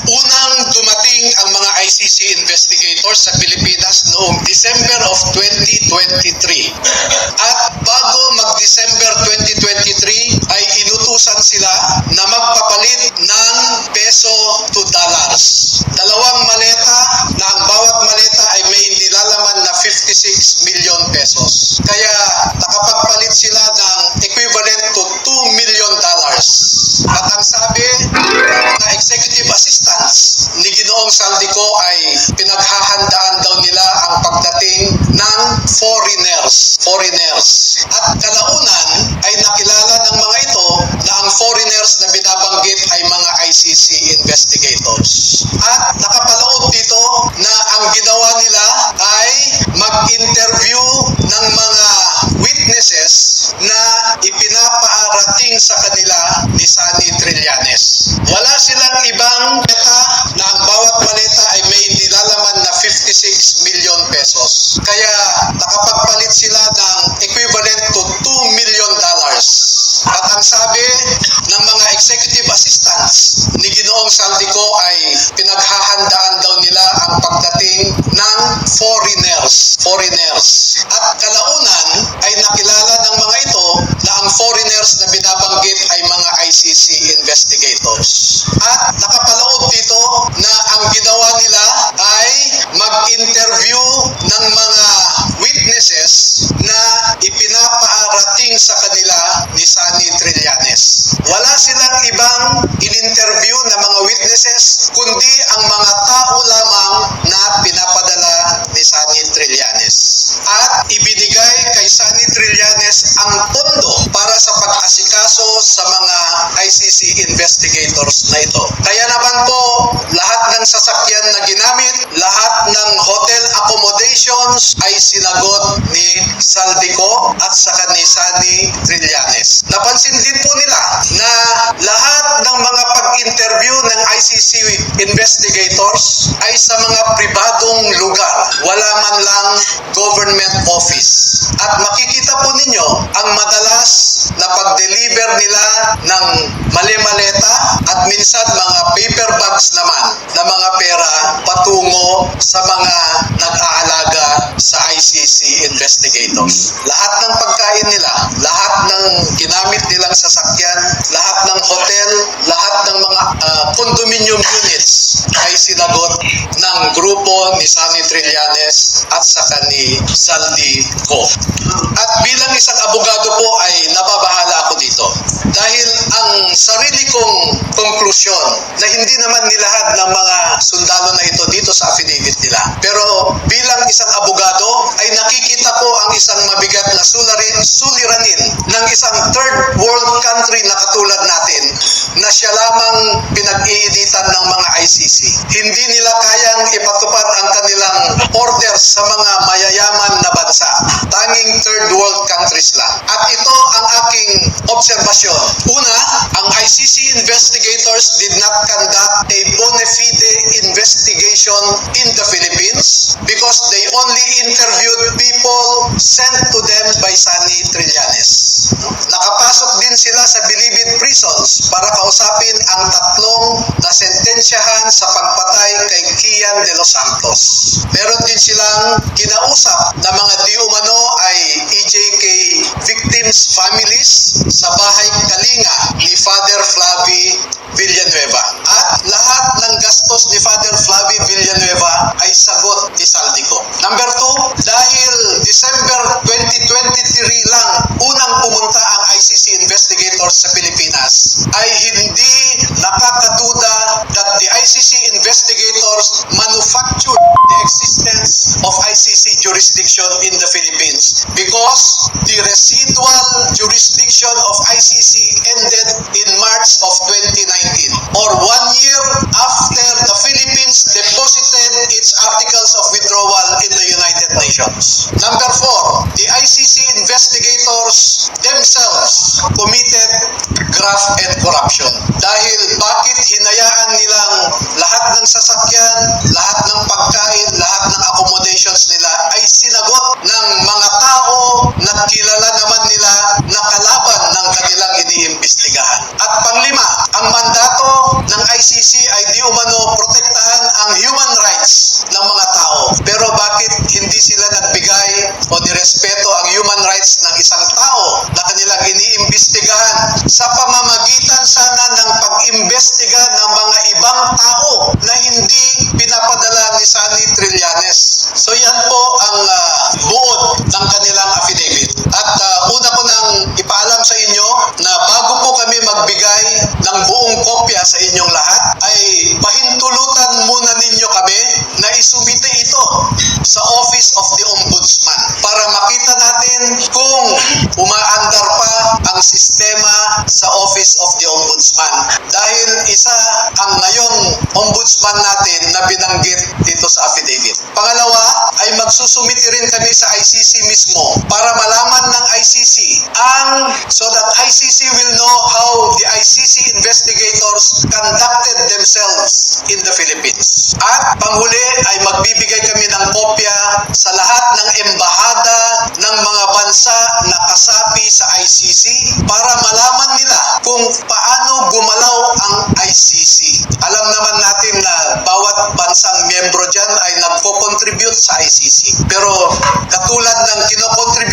Unang dumating ang mga ICC investigators sa Pilipinas noong December of 2023. At bago mag-December 2023 ay inutusan sila na magpapalit ng peso to dollars. Dalawang maleta na ang bawat maleta ay may nilalaman na 56 million pesos. Kaya nakapagpalit sila ng equivalent to $2 million. At ang sabi ng executive assistants ni Ginoong Saldico ay pinaghahandaan daw nila ang pagdating ng foreigners. At kalaunan ay nakilala ng mga ito na ang foreigners na binabanggit ay mga ICC investigators. At nakapaloob dito na ang ginawa nila ay mag-interview ng mga witnesses na ipinapaarating sa kanila ni Sunny Trillanes. Wala silang ibang maleta na ang bawat maleta ay may nilalaman na 56 million pesos. Kaya nakapagpalit sila ng equivalent to $2 million. At ang sabi ng mga executive assistants ni Ginoong Saldico ay pinaghahandaan daw nila ang pagdating ng foreigners. At kalaunan ay nakilala ng mga ito na ang foreigners na binabanggit ay mga ICC investigators. At nakapaloob dito na ang ginawa nila ay mag-interview ng mga witnesses na ipinapaarating sa kanila ni Sunny Trillanes. Wala silang ibang in-interview na mga witnesses kundi ang mga tao lamang na pinapadala ni Sunny Trillanes. At ibinigay kay Sunny Trillanes ang pondo para sa pag-asikaso sa mga ICC investigators na ito. Kaya naman po, lahat ng sasakyan na ginamit, lahat ng hotel accommodations ay sinagot ni Saldico at saka ni Sunny Trillanes. Napansin din po nila na lahat ng mga pag-interview ng ICC investigators ay sa mga pribadong lugar. Wala man lang government office. At makikita po ninyo ang madalas na pag-deliver nila ng mali-maleta at minsan mga paper bags naman na mga pera patungo sa mga nag-aalaga sa ICC investigators. Lahat ng pagkain nila, lahat ng ginamit nilang sasakyan, lahat ng hotel, lahat ng mga condominium units ay sinagot ng grupo ni Sunny Trillanes at saka ni Saldico. At bilang isang abogado po ay nababahala ako dito. Dahil ang sarili kong konklusyon na hindi naman nilahad ng mga sundalo na ito dito sa affidavit nila. Pero bilang isang abogado ay nakikita ko ang isang mabigat na suliranin ng isang third world country na katulad natin na siya lamang pinag-iinitan ng mga ICC. Hindi nila kayang ipatupad ang kanilang orders sa mga mayayaman na bansa. Tanging third world countries lang. At ito ang aking obserbasyon. Una, ang ICC investigators did not conduct a bona fide investigation in the Philippines because they only interviewed people sent to them by Sunny Trillanes. Nakapasok din sila sa Bilibid prisons para kausapin ang tatlong nasentensyahan sa pagpatay kay Kian de los Santos. Meron din silang kinausap na mga di umano ay EJK victims' families sa bahay Kalinga ni Father Flavie Villanueva. At lahat ng gastos ni Father Flavie Villanueva ay sagot ni Saldico. Number 2, dahil December 2023 lang unang pumunta ang ICC investigators sa Pilipinas, ay hindi nakakaduda that the ICC investigators manufactured the existence of ICC jurisdiction in the Philippines because the residual jurisdiction of ICC ended in March of 2019 or 1 year after the Philippines deposited its articles of withdrawal in the United Nations. Number 4, the ICC investigators themselves committed graft and corruption. Dahil bakit hinayaan nilang lahat ng sasakyan, lahat ng pagkain, lahat ng accommodations nila ay sinagot ng mga tao na kilala naman nila na kalaban ng kanilang iniimbestigahan. At panglima, ang mandato ng ICC ay di umano umano protektahan ang human rights ng mga tao. Pero bakit hindi sila nagbigay o nirespeto ang human rights ng isang tao na kanilang iniimbestigahan sa pamamagitan sana ng pag-imbestiga ng mga ibang tao na hindi pinapadala ni Sunny Trillanes. So yan po ang buod ng kanilang affidavit. At una ko nang ipaalam sa inyo na bago po kami magbigay ng buong kopya sa inyong lahat, ay pahintulutan muna ninyo kami na isumite ito sa Office of the Ombudsman para makita natin kung umaandar pa ang sistema sa Office of the Ombudsman. Dahil isa ang ngayong ombudsman natin na binanggit dito sa affidavit. Pangalawa, ay magsusumite rin kami sa ICC mismo para malaman ng ICC so that ICC will know how the ICC investigators conducted themselves in the Philippines. At panghuli ay magbibigay kami ng kopya sa lahat ng embahada ng mga bansa na kasapi sa ICC para malaman nila kung paano gumalaw ang ICC. Alam naman natin na bawat bansang miyembro dyan ay nagpo-contribute sa ICC. Pero katulad ng kinokontribute